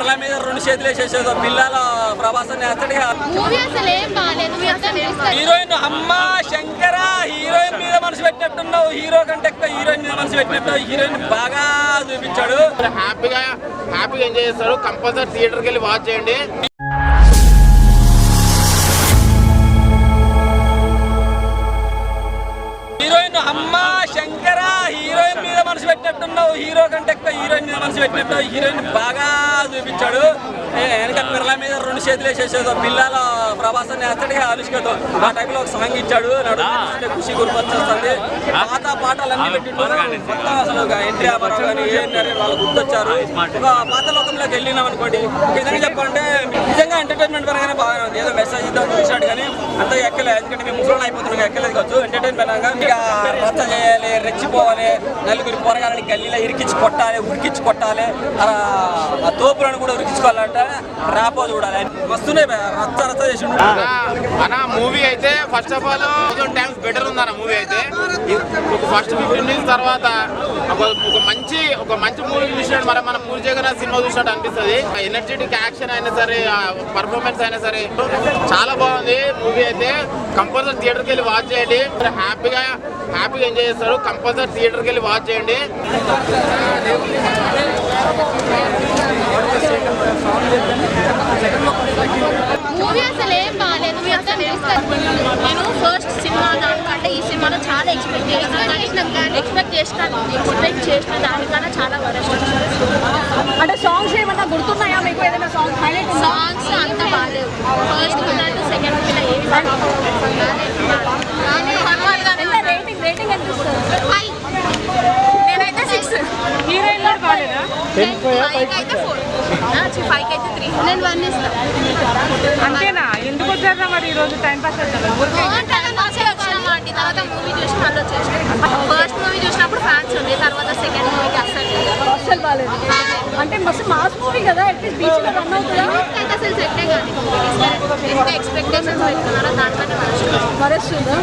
పిల్లల మీద రెండు చేతులు వేసేసేదో పిల్లల ప్రభాసం హీరోయిన్ అమ్మ శంకర హీరోయిన్ మీద మనసు పెట్టినట్టున్నావు. హీరో కంటే ఎక్కువ హీరోయిన్ మీద మనసు పెట్టినట్టు హీరోయిన్ బాగా చూపించాడు. హ్యాపీగా ఎంజాయ్ చేస్తారు. కంపల్సరీ థియేటర్కి వెళ్ళి వాచ్ చేయండి. హీరోయిన్ అమ్మ శంకర హీరోయిన్ మీద మనసు పెట్టినట్టున్నావు. హీరో కంటే ఎక్కువ హీరోయిన్ మీద మనసు పెట్టినట్టు హీరోయిన్ బాగా చూపించాడు. వెనక పిల్లల మీద రెండు చేతులు వేసేసేదో పిల్లల ప్రభాసాన్ని వేస్తాడు. అనుష్కతో ఆ టైంలో ఒక సాంగ్ ఇచ్చాడు. నడుస్తుంటే ఖుషి గుర్తొచ్చేస్తుంది. పాత పాటలన్నీ పెట్టిండు. మొత్తం అసలు ఎంట్రీ అవ్వడం కానీ వాళ్ళు గుర్తొచ్చారు. ఒక పాత లోకంలోకి వెళ్ళినాం అనుకోండి. నిజంగా చెప్పాలంటే నిజంగా ఎంటర్టైన్మెంట్ పరంగానే బాగా ఉంది. ఏదో మెసేజ్ ఇద్దాం చూసాడు కానీ అంత ఎక్కలేదు. ఎందుకంటే మేము ముసలి అయిపోతున్నాం ఎక్కలేదు కావచ్చు. ఎంటర్టైన్ పరంగా ఇక రచ్చ చేయాలి, రెచ్చిపోవాలి, నలుగురి పోరగాలని గల్లీలో ఇరికించి కొట్టాలి, ఉరికించి కొట్టాలి, ఆ తోపులను కూడా ఉరికించుకోవాలంట. రాపో చూడాలి వస్తున్నాయి రచ్చ రచ్చ చేసి అన్న మూవీ అయితే first of all 1000 times better ఉంది అన్న. మూవీ అయితే ఫస్ట్ 15 మినిట్స్ తర్వాత ఒక మంచి మూవీ చూసినట్టు మన పూరి జగన్నాథ్ సినిమా చూసినట్టు అనిపిస్తుంది. ఎనర్జెటిక్ యాక్షన్ అయినా సరే, పర్ఫార్మెన్స్ అయినా సరే చాలా బాగుంది. మూవీ అయితే కంపల్సరీ థియేటర్కి వెళ్ళి వాచ్ చేయండి. హ్యాపీగా ఎంజాయ్ చేస్తారు. కంపల్సరీ థియేటర్కి వెళ్ళి వాచ్ చేయండి. మూవీ అసలు ఏం బాగాలేదు. నేను ఫస్ట్ సినిమా దానికంటే ఈ సినిమాలో చాలా ఎక్స్పెక్ట్ చేసిన దానికన్నా చాలా వరస్ట్. అంటే సాంగ్స్ ఏమన్నా గుర్తున్నాయా మీకు? ఏదైనా సాంగ్స్ హైలైట్? సాంగ్స్ అంత బాగాలేవు. ఫస్ట్ పిల్లలు సెకండ్ పిల్ల రేటింగ్ ఎంత ఇస్తారు? నేనైతే 6. హీరోయిన్ కూడా బాగాలేదా? 5 అయితే 4, 5 అయితే 3. నేను 1 ఇస్తాను. అంతేనా? ఎందుకు వచ్చారా మరి ఈరోజు టైం పాస్ అవుతారు? వచ్చినామండి. తర్వాత మూవీ చూసి మళ్ళీ వచ్చేసాను. ఫస్ట్ మూవీ చూసినప్పుడు ఫ్యాన్స్ ఉంది. తర్వాత సెకండ్ మూవీకి అస్సలు బాగాలేదు. అంటే మస్తు మాస్ మూవీ కదా, అట్లీస్ట్ బీచ్ లో రన్ అవుతుందా? అసలు సెట్టే కానీ ఎంత ఎక్స్పెక్టేషన్స్ పెట్టుకున్నారో దాంట్లోనే వరస్తుందా.